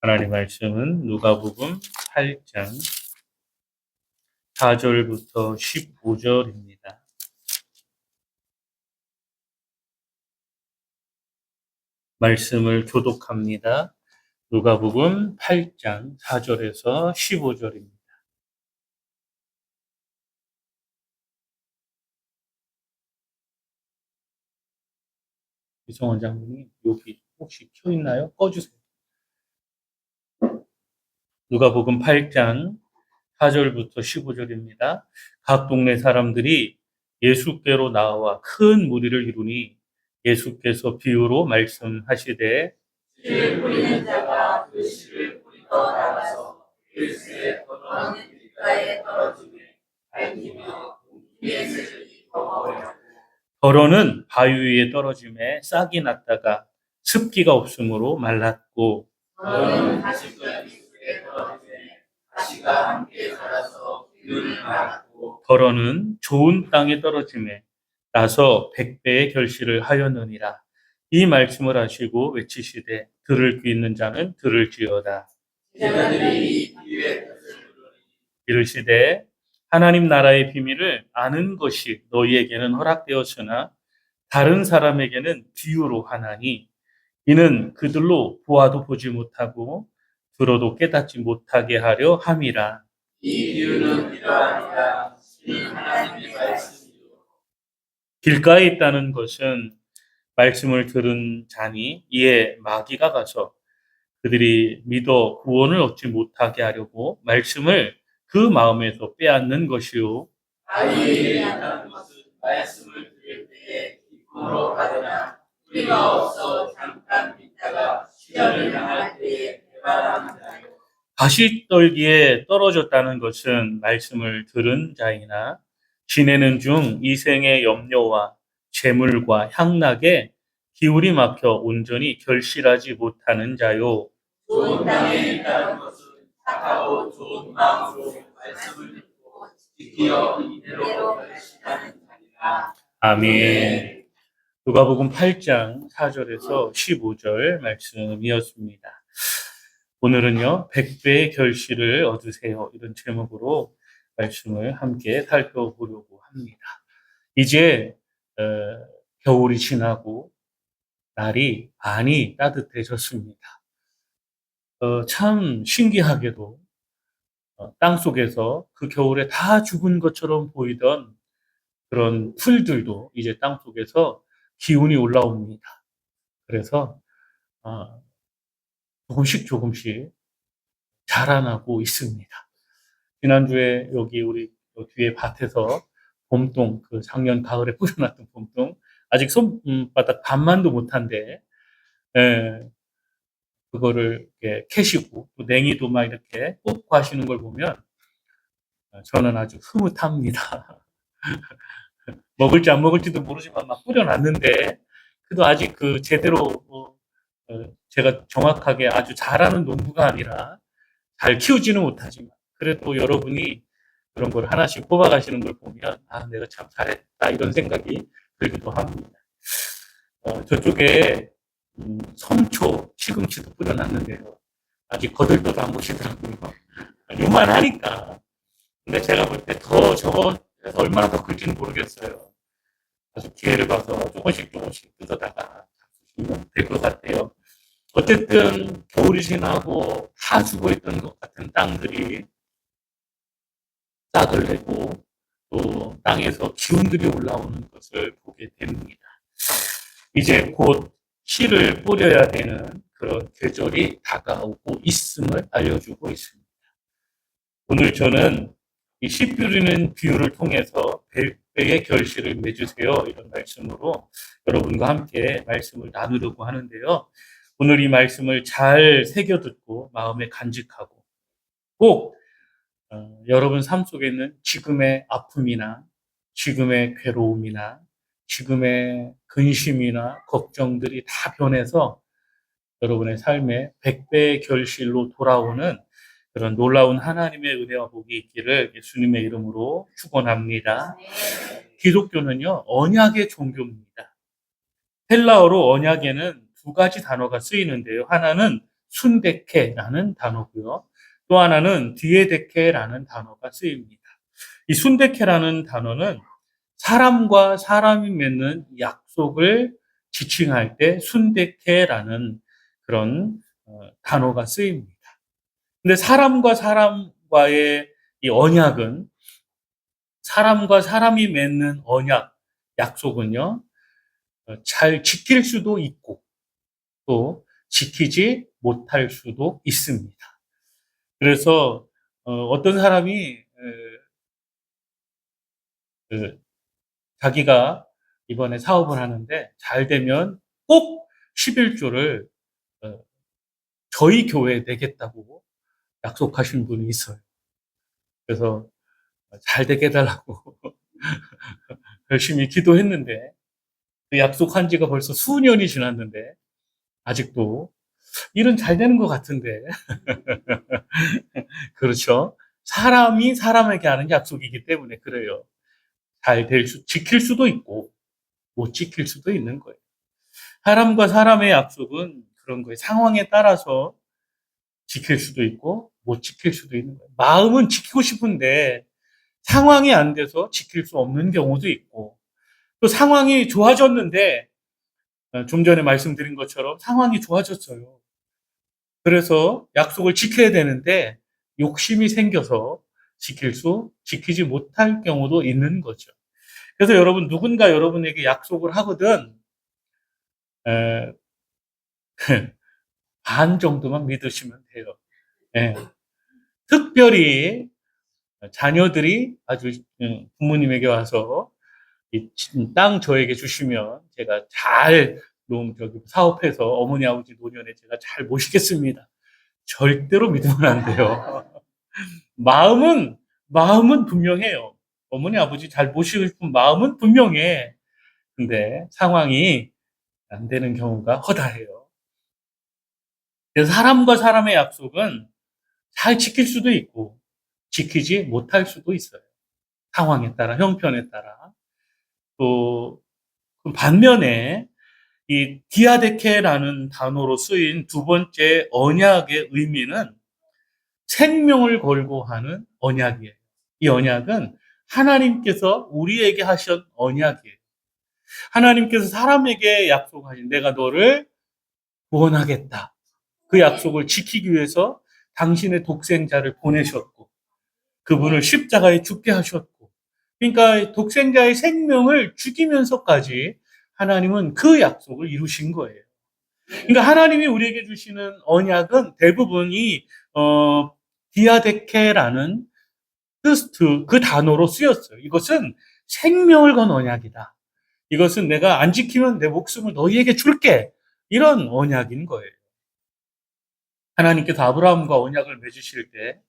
하나님 말씀은 누가복음 8장 4절부터 15절입니다. 말씀을 교독합니다. 누가복음 8장 4절에서 15절입니다. 이성원 장로님, 여기 혹시 켜 있나요? 꺼주세요. 누가복음 8장 4절부터 15절입니다. 각 동네 사람들이 예수께로 나와 큰 무리를 이루니 예수께서 비유로 말씀하시되 씨를 뿌리는 자가 그 씨를 뿌리러 나가서 일수의 더러운 길가에 떨어지매 밟히며 웅기의 새들이 먹어버려 더러는 바위 위에 떨어지매 싹이 났다가 습기가 없으므로 말랐고 더러는 가시떨기 속에 떨어지매 가시가 함께 자라서 기운을 말았고 더러는 좋은 땅에 떨어지매 나서 100배의 결실을 하였느니라. 이 말씀을 하시고 외치시되 들을 귀 있는 자는 들을지어다. 제자들이 이르시되 하나님 나라의 비밀을 아는 것이 너희에게는 허락되었으나 다른 사람에게는 비유로 하나니 이는 그들로 보아도 보지 못하고 들어도 깨닫지 못하게 하려 함이라. 이 비유는 이러하니라. 이는 하나님의 말씀이요 길가에 있다는 것은 말씀을 들은 자니 이에 마귀가 가서 그들이 믿어 구원을 얻지 못하게 하려고 말씀을 그 마음에서 빼앗는 것이요. 바위에 있다는 것은 말씀을 들을 때에 기쁨으로 받으나 뿌리가 없어 잠깐 있다가 시련을 당할 때에 배반합니다. 가시떨기에 떨어졌다는 것은 말씀을 들은 자이나 지내는 중 이생의 염려와 재물과 향락에 기울이 막혀 온전히 결실하지 못하는 자요. 좋은 땅에 있다는 것은 착하고 좋은 마음으로 말씀을 듣고 지키어 이대로 결실하는 자니라. 아멘. 누가복음 8장 4절에서 15절 말씀이었습니다. 오늘은요, 100배의 결실을 얻으세요. 이런 제목으로 말씀을 함께 살펴보려고 합니다. 이제 겨울이 지나고 날이 많이 따뜻해졌습니다. 참 신기하게도 땅속에서 그 겨울에 다 죽은 것처럼 보이던 그런 풀들도 이제 땅속에서 기운이 올라옵니다. 그래서 조금씩 자라나고 있습니다. 지난주에 여기 우리 뒤에 밭에서 봄동, 그 작년 가을에 뿌려놨던 봄동, 아직 손바닥 반만도 못한데, 그거를 이렇게 캐시고, 또 냉이도 막 이렇게 뽑고 하시는 걸 보면, 저는 아주 흐뭇합니다. 먹을지 안 먹을지도 모르지만 막 뿌려놨는데, 그래도 아직 그 제대로, 제가 정확하게 아주 잘하는 농부가 아니라, 잘 키우지는 못하지만, 그래도 여러분이 그런 걸 하나씩 뽑아가시는 걸 보면, 내가 참 잘했다, 이런 생각이 들기도 합니다. 저쪽에, 성초, 시금치도 뿌려놨는데요. 아직 거들떠도 안 보시더라고요. 요만하니까. 근데 제가 볼 때 저거 얼마나 더 클지는 모르겠어요. 그래서 기회를 봐서 조금씩 뜯어다가 잡수시면 될 것 같아요. 어쨌든 겨울이 지나고 다 죽어있던 것 같은 땅들이 싹을 내고 또 땅에서 기운들이 올라오는 것을 보게 됩니다. 이제 곧 씨를 뿌려야 되는 그런 계절이 다가오고 있음을 알려주고 있습니다. 오늘 저는 이 씨 뿌리는 비유를 통해서 100배의 결실을 맺으세요, 이런 말씀으로 여러분과 함께 말씀을 나누려고 하는데요. 오늘 이 말씀을 잘 새겨듣고 마음에 간직하고 꼭 여러분 삶 속에 있는 지금의 아픔이나 지금의 괴로움이나 지금의 근심이나 걱정들이 다 변해서 여러분의 삶에 100배의 결실로 돌아오는 그런 놀라운 하나님의 은혜와 복이 있기를 예수님의 이름으로 축원합니다. 기독교는요, 언약의 종교입니다. 헬라어로 언약에는 두 가지 단어가 쓰이는데요. 하나는 순데케라는 단어고요. 또 하나는 디에데케라는 단어가 쓰입니다. 이 순데케라는 단어는 사람과 사람이 맺는 약속을 지칭할 때 순데케라는 그런 단어가 쓰입니다. 근데 사람과 사람과의 이 언약은 사람과 사람이 맺는 언약, 약속은요, 잘 지킬 수도 있고 또 지키지 못할 수도 있습니다. 그래서 어떤 사람이 자기가 이번에 사업을 하는데 잘 되면 꼭 11조를 저희 교회에 내겠다고 약속하신 분이 있어요. 그래서 잘 되게 해달라고 열심히 기도했는데 그 약속한 지가 벌써 수년이 지났는데 아직도 일은 잘 되는 것 같은데 그렇죠. 사람이 사람에게 하는 약속이기 때문에 그래요. 지킬 수도 있고 못 지킬 수도 있는 거예요. 사람과 사람의 약속은 그런 거예요. 상황에 따라서 지킬 수도 있고 못 지킬 수도 있는 거예요. 마음은 지키고 싶은데 상황이 안 돼서 지킬 수 없는 경우도 있고 또 상황이 좋아졌는데 좀 전에 말씀드린 것처럼 상황이 좋아졌어요. 그래서 약속을 지켜야 되는데 욕심이 생겨서 지키지 못할 경우도 있는 거죠. 그래서 여러분 누군가 여러분에게 약속을 하거든 에, 반 정도만 믿으시면 돼요. 예. 특별히 자녀들이 아주 부모님에게 와서 이 땅 저에게 주시면 제가 잘 사업해서 어머니 아버지 노년에 제가 잘 모시겠습니다. 절대로 믿으면 안 돼요. 마음은 분명해요. 어머니 아버지 잘 모시고 싶은 마음은 분명해. 근데 상황이 안 되는 경우가 허다해요. 그래서 사람과 사람의 약속은 잘 지킬 수도 있고 지키지 못할 수도 있어요. 상황에 따라, 형편에 따라. 또 반면에 이 디아데케라는 단어로 쓰인 두 번째 언약의 의미는 생명을 걸고 하는 언약이에요. 이 언약은 하나님께서 우리에게 하신 언약이에요. 하나님께서 사람에게 약속하신 내가 너를 구원하겠다. 그 약속을 지키기 위해서 당신의 독생자를 보내셨고 그분을 십자가에 죽게 하셨고 그러니까 독생자의 생명을 죽이면서까지 하나님은 그 약속을 이루신 거예요. 그러니까 하나님이 우리에게 주시는 언약은 대부분이 디아데케라는 그 단어로 쓰였어요. 이것은 생명을 건 언약이다. 이것은 내가 안 지키면 내 목숨을 너희에게 줄게. 이런 언약인 거예요. 하나님께서 아브라함과 언약을 맺으실 때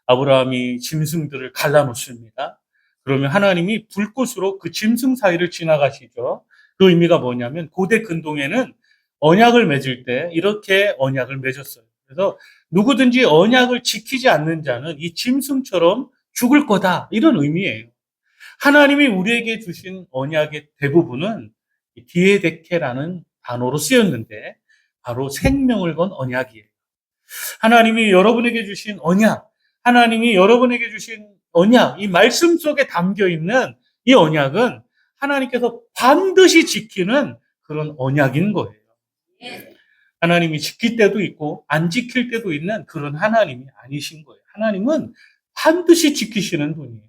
아브라함이 짐승들을 갈라놓습니다. 그러면 하나님이 불꽃으로 그 짐승 사이를 지나가시죠. 그 의미가 뭐냐면 고대 근동에는 언약을 맺을 때 이렇게 언약을 맺었어요. 그래서 누구든지 언약을 지키지 않는 자는 이 짐승처럼 죽을 거다. 이런 의미예요. 하나님이 우리에게 주신 언약의 대부분은 디에데케라는 단어로 쓰였는데 바로 생명을 건 언약이에요. 하나님이 여러분에게 주신 언약, 하나님이 여러분에게 주신 언약, 이 말씀 속에 담겨 있는 이 언약은 하나님께서 반드시 지키는 그런 언약인 거예요. 하나님이 지킬 때도 있고 안 지킬 때도 있는 그런 하나님이 아니신 거예요. 하나님은 반드시 지키시는 분이에요.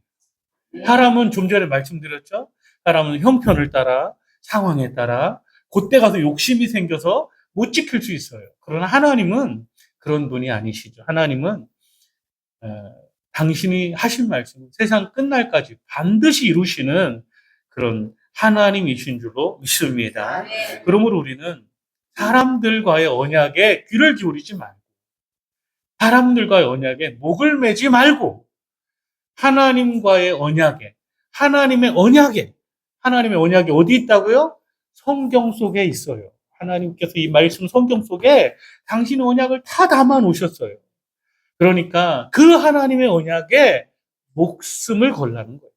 사람은 좀 전에 말씀드렸죠? 사람은 형편을 따라, 상황에 따라, 그때 가서 욕심이 생겨서 못 지킬 수 있어요. 그러나 하나님은 그런 분이 아니시죠. 하나님은 당신이 하신 말씀, 세상 끝날까지 반드시 이루시는 그런 하나님이신 줄로 믿습니다. 그러므로 우리는 사람들과의 언약에 귀를 기울이지 말고, 사람들과의 언약에 목을 매지 말고, 하나님과의 언약에, 하나님의 언약이 어디 있다고요? 성경 속에 있어요. 하나님께서 이 말씀 성경 속에 당신의 언약을 다 담아 놓으셨어요. 그러니까 그 하나님의 언약에 목숨을 걸라는 거예요.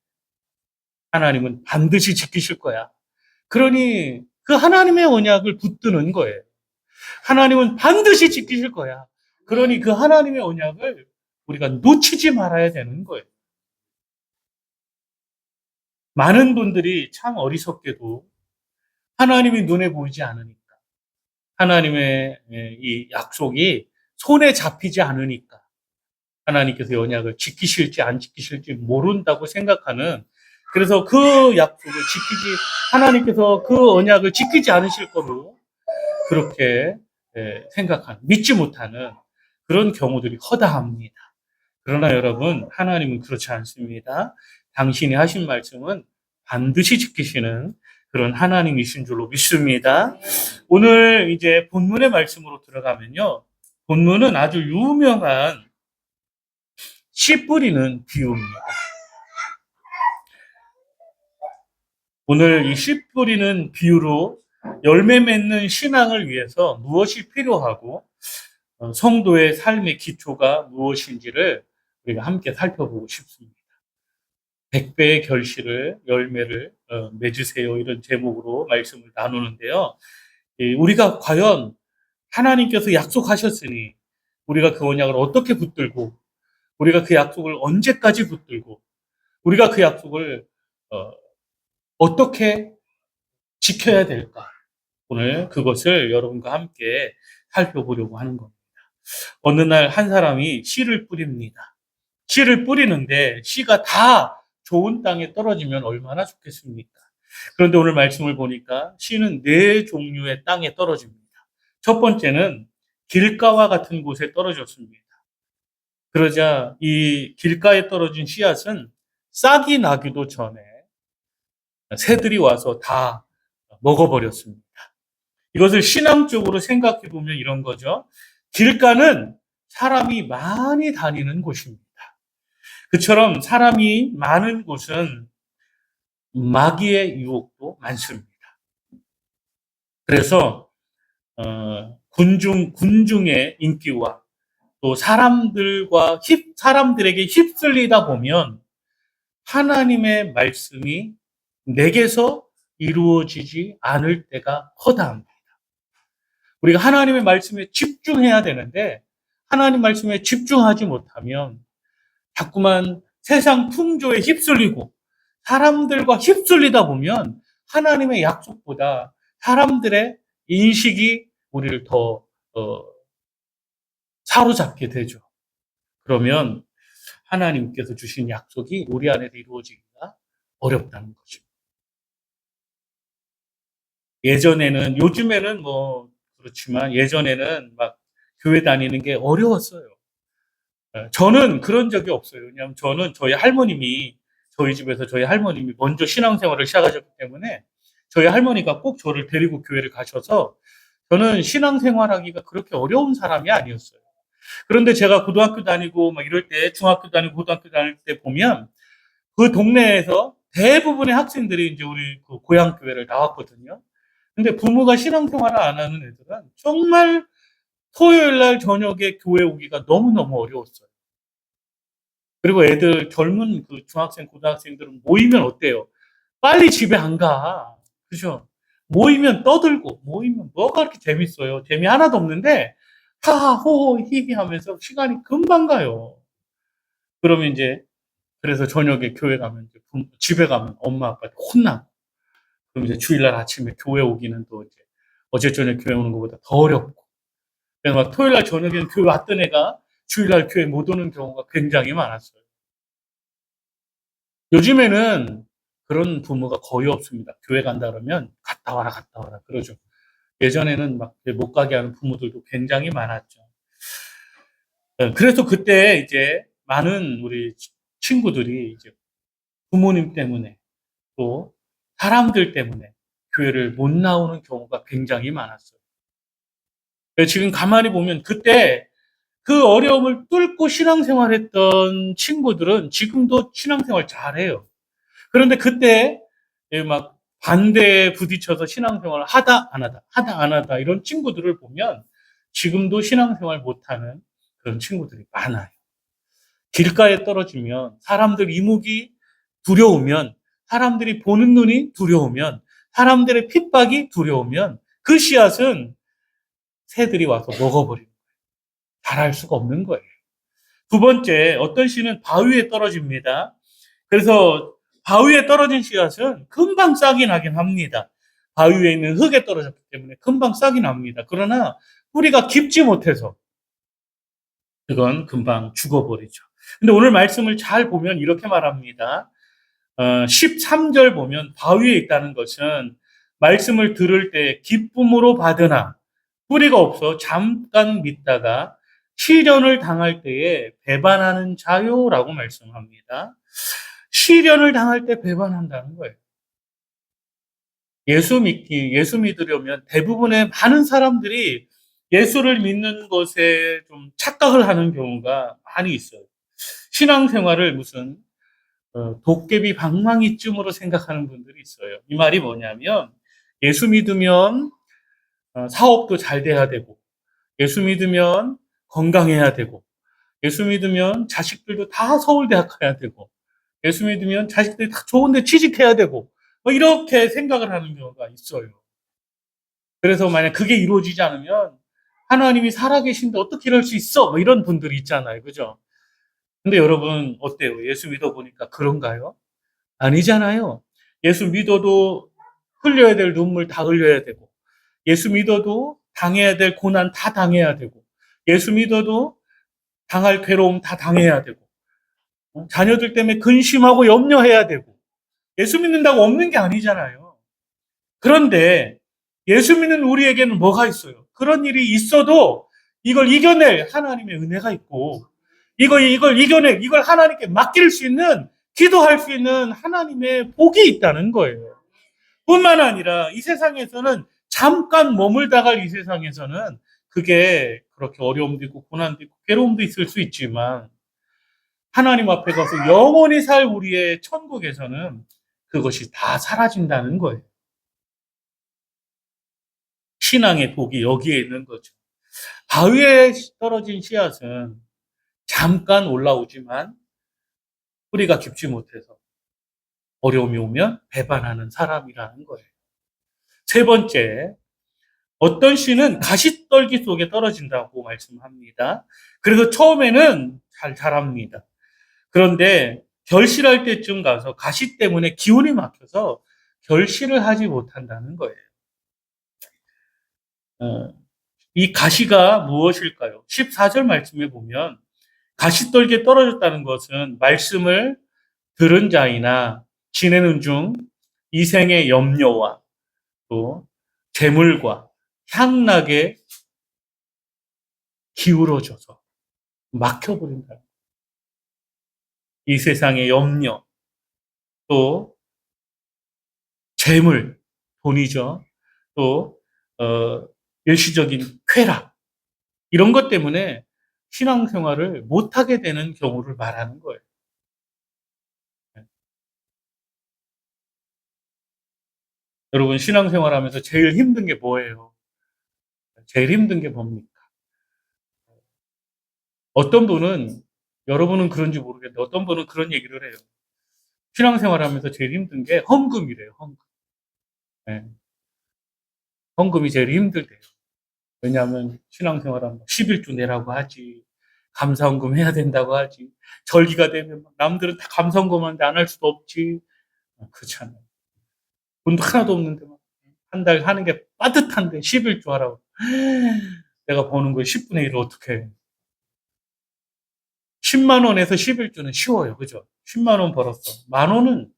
하나님은 반드시 지키실 거야. 그러니 그 하나님의 언약을 붙드는 거예요. 하나님은 반드시 지키실 거야. 그러니 그 하나님의 언약을 우리가 놓치지 말아야 되는 거예요. 많은 분들이 참 어리석게도 하나님이 눈에 보이지 않으니까, 하나님의 이 약속이 손에 잡히지 않으니까, 하나님께서 언약을 지키실지 안 지키실지 모른다고 생각하는, 그래서 그 약속을 지키지, 하나님께서 그 언약을 지키지 않으실 거로 그렇게 생각하는, 믿지 못하는 그런 경우들이 허다합니다. 그러나 여러분, 하나님은 그렇지 않습니다. 당신이 하신 말씀은 반드시 지키시는 그런 하나님이신 줄로 믿습니다. 오늘 이제 본문의 말씀으로 들어가면요. 본문은 아주 유명한 씨 뿌리는 비유입니다. 오늘 이 씨 뿌리는 비유로 열매 맺는 신앙을 위해서 무엇이 필요하고 성도의 삶의 기초가 무엇인지를 우리가 함께 살펴보고 싶습니다. 100배의 결실을, 열매를 맺으세요. 이런 제목으로 말씀을 나누는데요. 우리가 과연 하나님께서 약속하셨으니 우리가 그 언약을 어떻게 붙들고, 우리가 그 약속을 언제까지 붙들고, 우리가 그 약속을 어떻게 지켜야 될까? 오늘 그것을 여러분과 함께 살펴보려고 하는 겁니다. 어느 날 한 사람이 씨를 뿌립니다. 씨를 뿌리는데 씨가 다 좋은 땅에 떨어지면 얼마나 좋겠습니까? 그런데 오늘 말씀을 보니까 씨는 4종류의 땅에 떨어집니다. 첫 번째는 길가와 같은 곳에 떨어졌습니다. 그러자 이 길가에 떨어진 씨앗은 싹이 나기도 전에 새들이 와서 다 먹어버렸습니다. 이것을 신앙적으로 생각해 보면 이런 거죠. 길가는 사람이 많이 다니는 곳입니다. 그처럼 사람이 많은 곳은 마귀의 유혹도 많습니다. 그래서 군중의 인기와 또 사람들에게 휩쓸리다 보면 하나님의 말씀이 내게서 이루어지지 않을 때가 허다합니다. 우리가 하나님의 말씀에 집중해야 되는데 하나님 말씀에 집중하지 못하면 자꾸만 세상 풍조에 휩쓸리고 사람들과 휩쓸리다 보면 하나님의 약속보다 사람들의 인식이 우리를 더 사로잡게 되죠. 그러면 하나님께서 주신 약속이 우리 안에 이루어지기가 어렵다는 거죠. 예전에는, 요즘에는 뭐 그렇지만 예전에는 막 교회 다니는 게 어려웠어요. 저는 그런 적이 없어요. 왜냐하면 저는 저희 집에서 저희 할머님이 먼저 신앙생활을 시작하셨기 때문에 저희 할머니가 꼭 저를 데리고 교회를 가셔서 저는 신앙생활하기가 그렇게 어려운 사람이 아니었어요. 그런데 제가 고등학교 다니고 막 이럴 때, 중학교 다니고 고등학교 다닐 때 보면 그 동네에서 대부분의 학생들이 이제 우리 그 고향 교회를 나왔거든요. 근데 부모가 신앙생활을 안 하는 애들은 정말 토요일 날 저녁에 교회 오기가 너무너무 어려웠어요. 그리고 애들, 젊은 그 중학생, 고등학생들은 모이면 어때요? 빨리 집에 안 가. 그죠? 모이면 떠들고, 모이면 뭐가 그렇게 재밌어요? 재미 하나도 없는데, 하하, 호호, 히히 하면서 시간이 금방 가요. 그러면 이제, 그래서 저녁에 교회 가면, 집에 가면 엄마 아빠한테 혼나고, 그럼 이제 주일날 아침에 교회 오기는 또 이제, 어제 저녁 교회 오는 것보다 더 어렵고, 그래서 막 토요일날 저녁에는 교회 왔던 애가 주일날 교회 못 오는 경우가 굉장히 많았어요. 요즘에는 그런 부모가 거의 없습니다. 교회 간다 그러면 갔다 와라, 갔다 와라 그러죠. 예전에는 막 못 가게 하는 부모들도 굉장히 많았죠. 그래서 그때 이제 많은 우리 친구들이 이제 부모님 때문에 또 사람들 때문에 교회를 못 나오는 경우가 굉장히 많았어요. 지금 가만히 보면 그때 그 어려움을 뚫고 신앙생활했던 친구들은 지금도 신앙생활 잘해요. 그런데 그때 막 반대에 부딪혀서 신앙생활을 하다 안 하다, 하다 안 하다 이런 친구들을 보면 지금도 신앙생활 못하는 그런 친구들이 많아요. 길가에 떨어지면 사람들 이목이 두려우면, 사람들이 보는 눈이 두려우면, 사람들의 핍박이 두려우면 그 씨앗은 새들이 와서 먹어버리는 거예요. 자랄 수가 없는 거예요. 두 번째, 어떤 씨는 바위에 떨어집니다. 그래서 바위에 떨어진 씨앗은 금방 싹이 나긴 합니다. 바위 위에 있는 흙에 떨어졌기 때문에 금방 싹이 납니다. 그러나 뿌리가 깊지 못해서 그건 금방 죽어버리죠. 근데 오늘 말씀을 잘 보면 이렇게 말합니다. 13절 보면 바위에 있다는 것은 말씀을 들을 때 기쁨으로 받으나 뿌리가 없어 잠깐 믿다가 시련을 당할 때에 배반하는 자요라고 말씀합니다. 시련을 당할 때 배반한다는 거예요. 예수 믿으려면 대부분의 많은 사람들이 예수를 믿는 것에 좀 착각을 하는 경우가 많이 있어요. 신앙생활을 무슨 도깨비 방망이쯤으로 생각하는 분들이 있어요. 이 말이 뭐냐면 예수 믿으면 사업도 잘 돼야 되고, 예수 믿으면 건강해야 되고, 예수 믿으면 자식들도 다 서울대학 가야 되고, 예수 믿으면 자식들이 다 좋은데 취직해야 되고, 뭐 이렇게 생각을 하는 경우가 있어요. 그래서 만약 그게 이루어지지 않으면 하나님이 살아계신데 어떻게 이럴 수 있어? 뭐 이런 분들이 있잖아요. 그죠? 근데 여러분 어때요? 예수 믿어보니까 그런가요? 아니잖아요. 예수 믿어도 흘려야 될 눈물 다 흘려야 되고, 예수 믿어도 당해야 될 고난 다 당해야 되고, 예수 믿어도 당할 괴로움 다 당해야 되고, 자녀들 때문에 근심하고 염려해야 되고, 예수 믿는다고 없는 게 아니잖아요. 그런데 예수 믿는 우리에게는 뭐가 있어요? 그런 일이 있어도 이걸 이겨낼 하나님의 은혜가 있고, 이걸 하나님께 맡길 수 있는, 기도할 수 있는 하나님의 복이 있다는 거예요. 뿐만 아니라 이 세상에서는 잠깐 머물다갈 이 세상에서는 그게 그렇게 어려움도 있고 고난도 있고 괴로움도 있을 수 있지만 하나님 앞에 가서 영원히 살 우리의 천국에서는 그것이 다 사라진다는 거예요. 신앙의 복이 여기에 있는 거죠. 바위에 떨어진 씨앗은 잠깐 올라오지만 뿌리가 깊지 못해서 어려움이 오면 배반하는 사람이라는 거예요. 세 번째, 어떤 씨는 가시떨기 속에 떨어진다고 말씀합니다. 그래서 처음에는 잘 자랍니다. 그런데 결실할 때쯤 가서 가시 때문에 기운이 막혀서 결실을 하지 못한다는 거예요. 이 가시가 무엇일까요? 14절 말씀에 보면 가시떨기에 떨어졌다는 것은 말씀을 들은 자이나 지내는 중 이생의 염려와 또 재물과 향락에 기울어져서 막혀버린다. 이 세상의 염려, 또 재물, 돈이죠. 또 일시적인 쾌락, 이런 것 때문에 신앙생활을 못하게 되는 경우를 말하는 거예요. 여러분 신앙생활하면서 제일 힘든 게 뭐예요? 제일 힘든 게 뭡니까? 어떤 분은, 여러분은 그런지 모르겠는데 어떤 분은 그런 얘기를 해요. 신앙생활하면서 제일 힘든 게 헌금이래요. 헌금. 네. 헌금이 제일 힘들대요. 왜냐하면 신앙생활하면 11조 내라고 하지, 감사헌금 해야 된다고 하지, 절기가 되면 남들은 다 감사헌금하는데 안 할 수도 없지. 그렇잖아요. 돈도 하나도 없는데 한 달 하는 게 빠듯한데 11조 하라고. 내가 버는 거에 10분의 1을 어떻게 해. 10만 원에서 11조는 쉬워요. 그죠? 10만 원 벌었어. 만 원은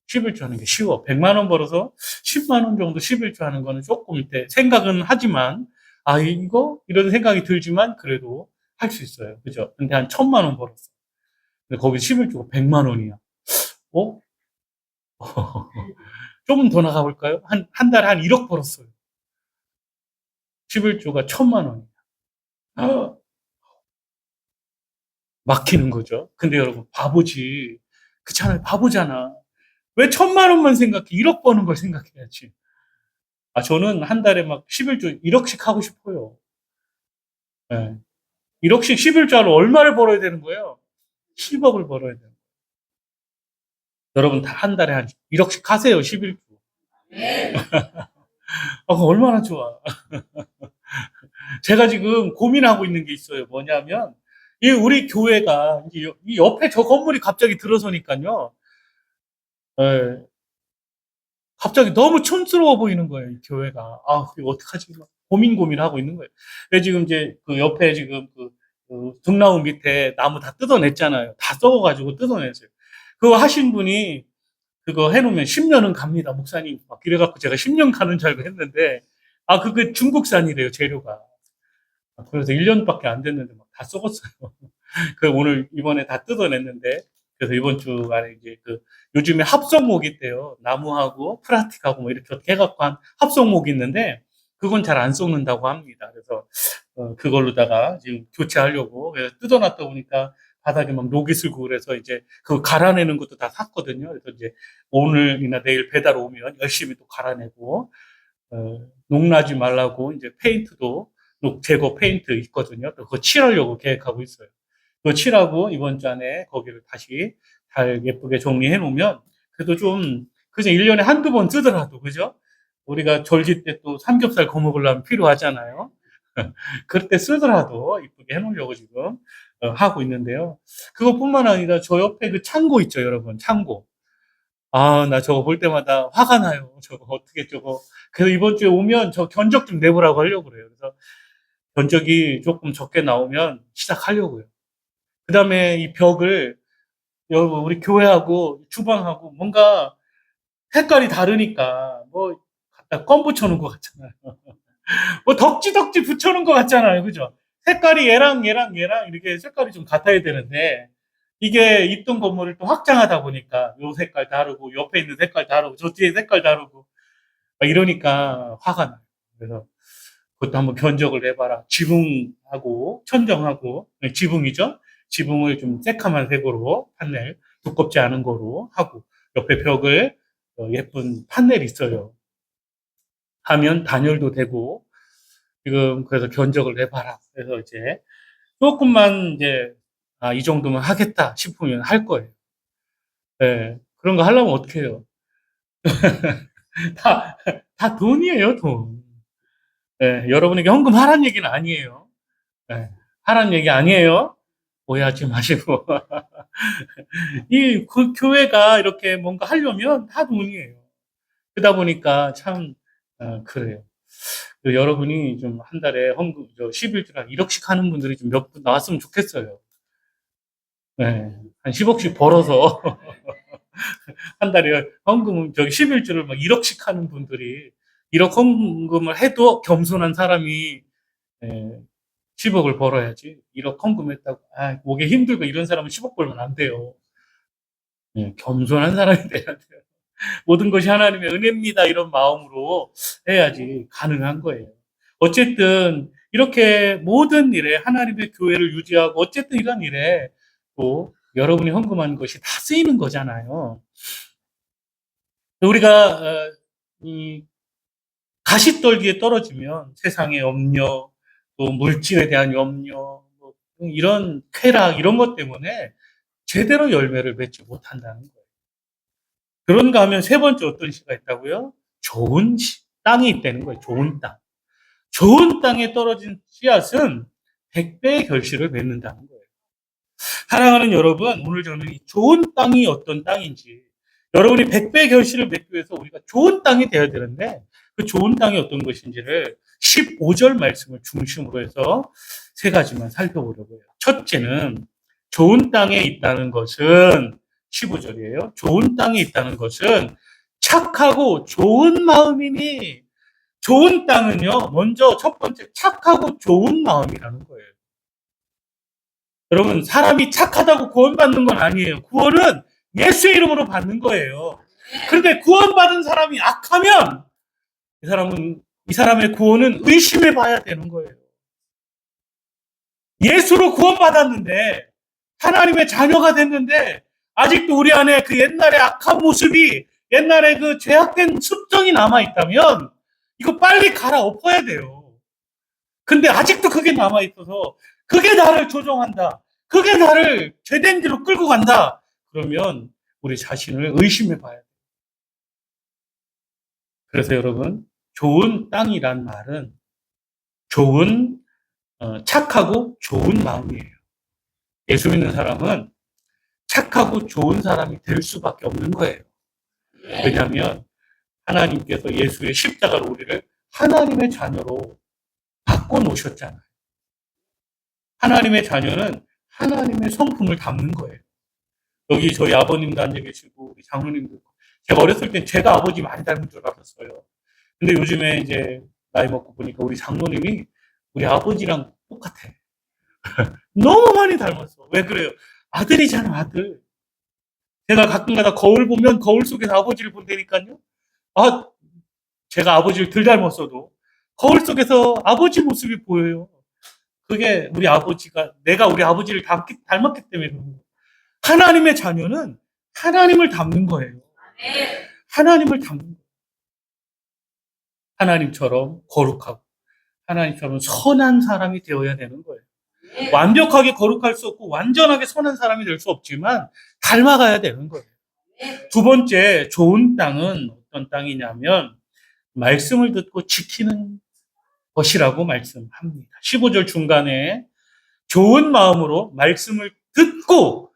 11조 하는 게 쉬워. 100만 원 벌어서 10만 원 정도 11조 하는 거는 조금 이때 생각은 하지만, 아, 이거? 이런 생각이 들지만 그래도 할 수 있어요. 그죠? 근데 한 1000만 원 벌었어. 근데 거기 11조가 100만 원이야. 어? 조금 더 나가볼까요? 한 달에 한 1억 벌었어요. 11조가 1000만 원이야. 막히는 거죠. 근데 여러분, 바보지. 그렇잖아요. 바보잖아. 왜 1000만 원만 생각해? 1억 버는 걸 생각해야지. 아, 저는 한 달에 막 11조, 1억씩 하고 싶어요. 네. 1억씩 11조 하면 얼마를 벌어야 되는 거예요? 10억을 벌어야 돼요. 여러분 다 한 달에 한 1억씩 하세요. 11조. 아, 그거 얼마나 좋아. 제가 지금 고민하고 있는 게 있어요. 뭐냐면, 이 우리 교회가, 이제 이 옆에 저 건물이 갑자기 들어서니까요, 예, 갑자기 너무 촌스러워 보이는 거예요, 이 교회가. 아, 이거 어떡하지? 막 고민하고 있는 거예요. 그래서 지금 이제 그 옆에 지금 그 등나무 밑에 나무 다 뜯어냈잖아요. 다 썩어가지고 뜯어냈어요. 그거 하신 분이 그거 해놓으면 10년은 갑니다, 목사님. 막 이래갖고 제가 10년 가는 줄 알고 했는데, 아, 그게 중국산이래요, 재료가. 그래서 1년밖에 안 됐는데 막 다 썩었어요. 그 오늘 이번에 다 뜯어냈는데, 그래서 이번 주 안에 이제 그 요즘에 합성목이 있대요. 나무하고 플라스틱하고 뭐 이렇게 해갖고 한 합성목이 있는데, 그건 잘 안 썩는다고 합니다. 그래서 그걸로다가 지금 교체하려고 그래서 뜯어놨다 보니까 바닥에 막 녹이 슬고 그래서 이제 그 갈아내는 것도 다 샀거든요. 그래서 이제 오늘이나 내일 배달 오면 열심히 또 갈아내고 녹나지 말라고 이제 페인트도 녹 제거 페인트 있거든요. 또 그거 칠하려고 계획하고 있어요. 그거 칠하고 이번 주 안에 거기를 다시 잘 예쁘게 정리해 놓으면 그래도 좀 그죠? 1년에 한두 번 쓰더라도 그죠? 우리가 절기 때 또 삼겹살 구워 먹으려면 필요하잖아요. 그럴 때 쓰더라도 이쁘게 해 놓으려고 지금 하고 있는데요. 그것뿐만 아니라 저 옆에 그 창고 있죠, 여러분. 창고. 아, 나 저거 볼 때마다 화가 나요. 저거 어떻게 저거. 그래서 이번 주에 오면 저 견적 좀 내보라고 하려고 그래요. 그래서 견적이 조금 적게 나오면 시작하려고요. 그 다음에 이 벽을 여러분 우리 교회하고 주방하고 뭔가 색깔이 다르니까 뭐 갖다 껌 붙여놓은 것 같잖아요. 뭐 덕지덕지 붙여놓은 것 같잖아요. 그죠? 색깔이 얘랑 이렇게 색깔이 좀 같아야 되는데 이게 있던 건물을 또 확장하다 보니까 요 색깔 다르고 옆에 있는 색깔 다르고 저 뒤에 색깔 다르고 막 이러니까 화가 나요. 그래서 그것도 한번 견적을 내봐라. 지붕하고 천정하고 네, 지붕이죠. 지붕을 좀 새카만 색으로 판넬 두껍지 않은 거로 하고 옆에 벽을 예쁜 판넬이 있어요. 하면 단열도 되고 지금 그래서 견적을 내봐라. 그래서 이제 조금만 이제 아, 이 정도면 하겠다 싶으면 할 거예요. 예, 그런 거 하려면 어떻게 해요? 다, 다 돈이에요, 돈. 예, 여러분에게 헌금 하라는 얘기는 아니에요. 예, 하라는 얘기 아니에요. 오해하지 마시고. 이 그 교회가 이렇게 뭔가 하려면 다 돈이에요. 그러다 보니까 참, 그래요. 여러분이 좀 한 달에 헌금, 11주 한 1억씩 하는 분들이 좀 몇 분 나왔으면 좋겠어요. 네, 한 10억씩 벌어서 한 달에 헌금, 11주를 막 1억씩 하는 분들이 1억 헌금을 해도 겸손한 사람이 예, 10억을 벌어야지. 1억 헌금했다고, 아, 오기 힘들고 이런 사람은 10억 벌면 안 돼요. 예, 겸손한 사람이 돼야 돼요. 모든 것이 하나님의 은혜입니다. 이런 마음으로 해야지 가능한 거예요. 어쨌든 이렇게 모든 일에 하나님의 교회를 유지하고 어쨌든 이런 일에 또 여러분이 헌금한 것이 다 쓰이는 거잖아요. 우리가 이 가시떨기에 떨어지면 세상의 염려, 또 물질에 대한 염려, 뭐 이런 쾌락 이런 것 때문에 제대로 열매를 맺지 못한다는 거예요. 그런가 하면 세 번째 어떤 시가 있다고요? 좋은 땅이 있다는 거예요. 좋은 땅. 좋은 땅에 떨어진 씨앗은 100배의 결실을 맺는다는 거예요. 사랑하는 여러분, 오늘 저는 이 좋은 땅이 어떤 땅인지, 여러분이 100배의 결실을 맺기 위해서 우리가 좋은 땅이 되어야 되는데, 그 좋은 땅이 어떤 것인지를 15절 말씀을 중심으로 해서 세 가지만 살펴보려고 해요. 첫째는 좋은 땅에 있다는 것은 15절이에요. 좋은 땅에 있다는 것은 착하고 좋은 마음이니 좋은 땅은요, 먼저 첫 번째 착하고 좋은 마음이라는 거예요. 여러분, 사람이 착하다고 구원받는 건 아니에요. 구원은 예수의 이름으로 받는 거예요. 그런데 구원받은 사람이 악하면 이 사람의 구원은 의심해 봐야 되는 거예요. 예수로 구원받았는데, 하나님의 자녀가 됐는데, 아직도 우리 안에 그 옛날의 악한 모습이, 옛날에 그 죄악된 습성이 남아있다면, 이거 빨리 갈아엎어야 돼요. 근데 아직도 그게 남아있어서, 그게 나를 조종한다. 그게 나를 죄된 길로 끌고 간다. 그러면 우리 자신을 의심해 봐야 돼요. 그래서 여러분, 좋은 땅이란 말은 좋은 착하고 좋은 마음이에요. 예수 믿는 사람은 착하고 좋은 사람이 될 수밖에 없는 거예요. 왜냐하면 하나님께서 예수의 십자가로 우리를 하나님의 자녀로 바꿔놓으셨잖아요. 하나님의 자녀는 하나님의 성품을 담는 거예요. 여기 저희 아버님도 앉아 계시고 우리 장로님도. 제가 어렸을 때 제가 아버지 많이 닮은 줄 알았어요. 근데 요즘에 이제 나이 먹고 보니까 우리 장로님이 우리 아버지랑 똑같아. 너무 많이 닮았어. 왜 그래요? 아들이잖아, 아들. 제가 가끔가다 거울 보면 거울 속에서 아버지를 본다니까요. 아, 제가 아버지를 덜 닮았어도 거울 속에서 아버지 모습이 보여요. 그게 우리 아버지가, 내가 우리 아버지를 닮았기 때문에 그런 거예요. 하나님의 자녀는 하나님을 닮는 거예요. 하나님을 닮는 거예요. 하나님처럼 거룩하고 하나님처럼 선한 사람이 되어야 되는 거예요. 완벽하게 거룩할 수 없고 완전하게 선한 사람이 될 수 없지만 닮아가야 되는 거예요. 두 번째, 좋은 땅은 어떤 땅이냐면 말씀을 듣고 지키는 것이라고 말씀합니다. 15절 중간에 좋은 마음으로 말씀을 듣고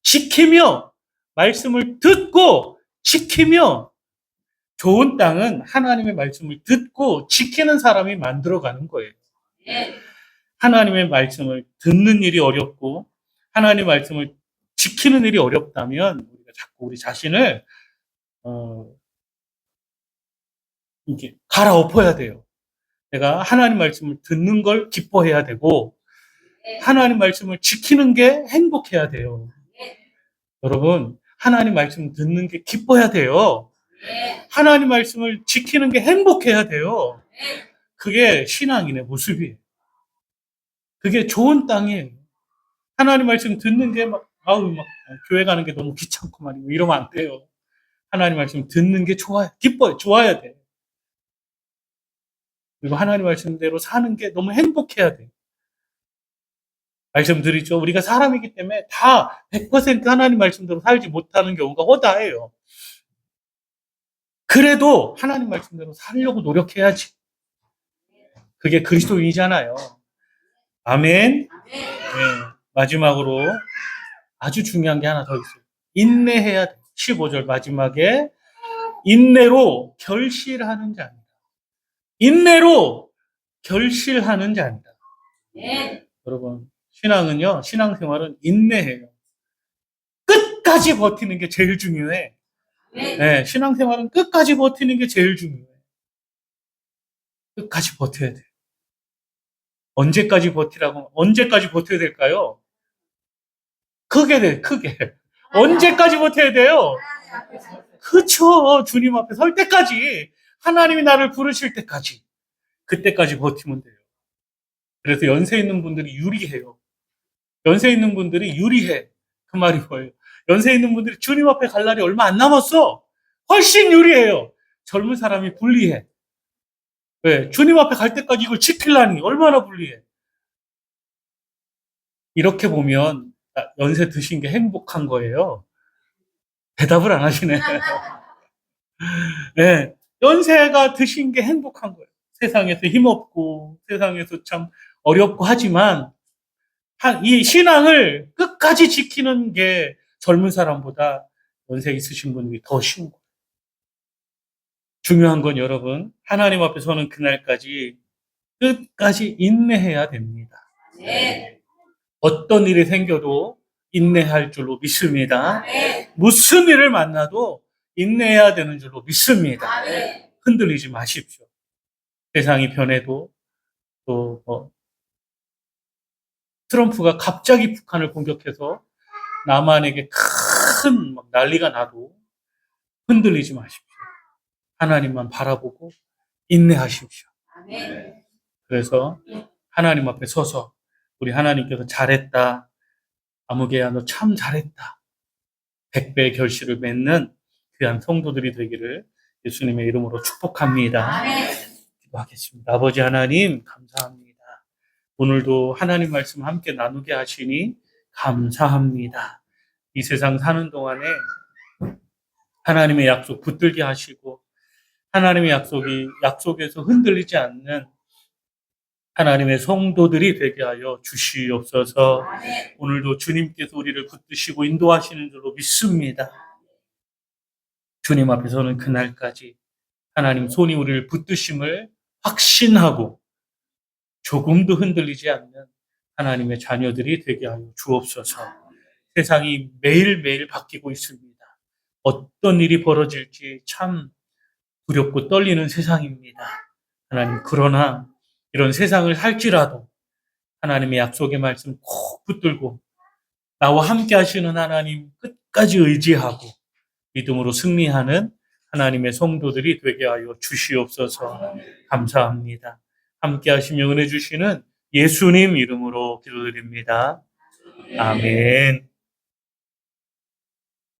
지키며, 말씀을 듣고 지키며, 좋은 땅은 하나님의 말씀을 듣고 지키는 사람이 만들어가는 거예요. 하나님의 말씀을 듣는 일이 어렵고 하나님의 말씀을 지키는 일이 어렵다면 우리가 자꾸 우리 자신을 이게 갈아엎어야 돼요. 내가 하나님 말씀을 듣는 걸 기뻐해야 되고 하나님 말씀을 지키는 게 행복해야 돼요. 여러분, 하나님 말씀 듣는 게 기뻐야 돼요. 하나님 말씀을 지키는 게 행복해야 돼요. 그게 신앙인의 모습이에요. 그게 좋은 땅이에요. 하나님 말씀 듣는 게 교회 가는 게 너무 귀찮고 말이고 이러면 안 돼요. 하나님 말씀 듣는 게 좋아요. 기뻐요. 좋아야 돼. 그리고 하나님 말씀대로 사는 게 너무 행복해야 돼. 말씀드리죠. 우리가 사람이기 때문에 다 100% 하나님 말씀대로 살지 못하는 경우가 허다해요. 그래도 하나님 말씀대로 살려고 노력해야지. 그게 그리스도인이잖아요. 아멘. 네, 마지막으로 아주 중요한 게 하나 더 있어요. 인내해야 돼. 15절 마지막에 인내로 결실하는 자입니다. 인내로 결실하는 자입니다. 여러분, 신앙은요, 신앙생활은 인내해요. 끝까지 버티는 게 제일 중요해. 네, 신앙생활은 끝까지 버티는 게 제일 중요해. 끝까지 버텨야 돼. 언제까지 버텨야 될까요? 크게 돼, 크게. 언제까지 버텨야 돼요? 그쵸. 주님 앞에 설 때까지. 하나님이 나를 부르실 때까지. 그때까지 버티면 돼요. 그래서 연세 있는 분들이 유리해요. 연세 있는 분들이 유리해. 그 말이 뭐예요? 연세 있는 분들이 주님 앞에 갈 날이 얼마 안 남았어. 훨씬 유리해요. 젊은 사람이 불리해. 왜? 주님 앞에 갈 때까지 이걸 지키려니 얼마나 불리해. 이렇게 보면 연세 드신 게 행복한 거예요. 대답을 안 하시네. 네, 연세가 드신 게 행복한 거예요. 세상에서 힘없고 세상에서 참 어렵고 하지만 이 신앙을 끝까지 지키는 게 젊은 사람보다 연세 있으신 분들이 더 쉬운 거예요. 중요한 건 여러분, 하나님 앞에 서는 그날까지 끝까지 인내해야 됩니다. 네. 어떤 일이 생겨도 인내할 줄로 믿습니다. 네. 무슨 일을 만나도 인내해야 되는 줄로 믿습니다. 네. 흔들리지 마십시오. 세상이 변해도 또 트럼프가 갑자기 북한을 공격해서 남한에게 큰 난리가 나도 흔들리지 마십시오. 하나님만 바라보고 인내하십시오. 그래서 하나님 앞에 서서 우리 하나님께서 잘했다. 아무개야 너 참 잘했다. 100배의 결실을 맺는 귀한 성도들이 되기를 예수님의 이름으로 축복합니다. 기도하겠습니다. 아버지 하나님 감사합니다. 오늘도 하나님 말씀 함께 나누게 하시니 감사합니다. 이 세상 사는 동안에 하나님의 약속 붙들게 하시고 하나님의 약속에서 흔들리지 않는 하나님의 성도들이 되게 하여 주시옵소서. 오늘도 주님께서 우리를 붙드시고 인도하시는 줄로 믿습니다. 주님 앞에서는 그날까지 하나님 손이 우리를 붙드심을 확신하고 조금도 흔들리지 않는 하나님의 자녀들이 되게 하여 주옵소서. 세상이 매일매일 바뀌고 있습니다. 어떤 일이 벌어질지 참 두렵고 떨리는 세상입니다. 하나님, 그러나 이런 세상을 살지라도 하나님의 약속의 말씀 꼭 붙들고 나와 함께 하시는 하나님 끝까지 의지하고 믿음으로 승리하는 하나님의 성도들이 되게 하여 주시옵소서. 감사합니다. 함께 하시며 은혜 주시는 예수님 이름으로 기도드립니다. 아멘.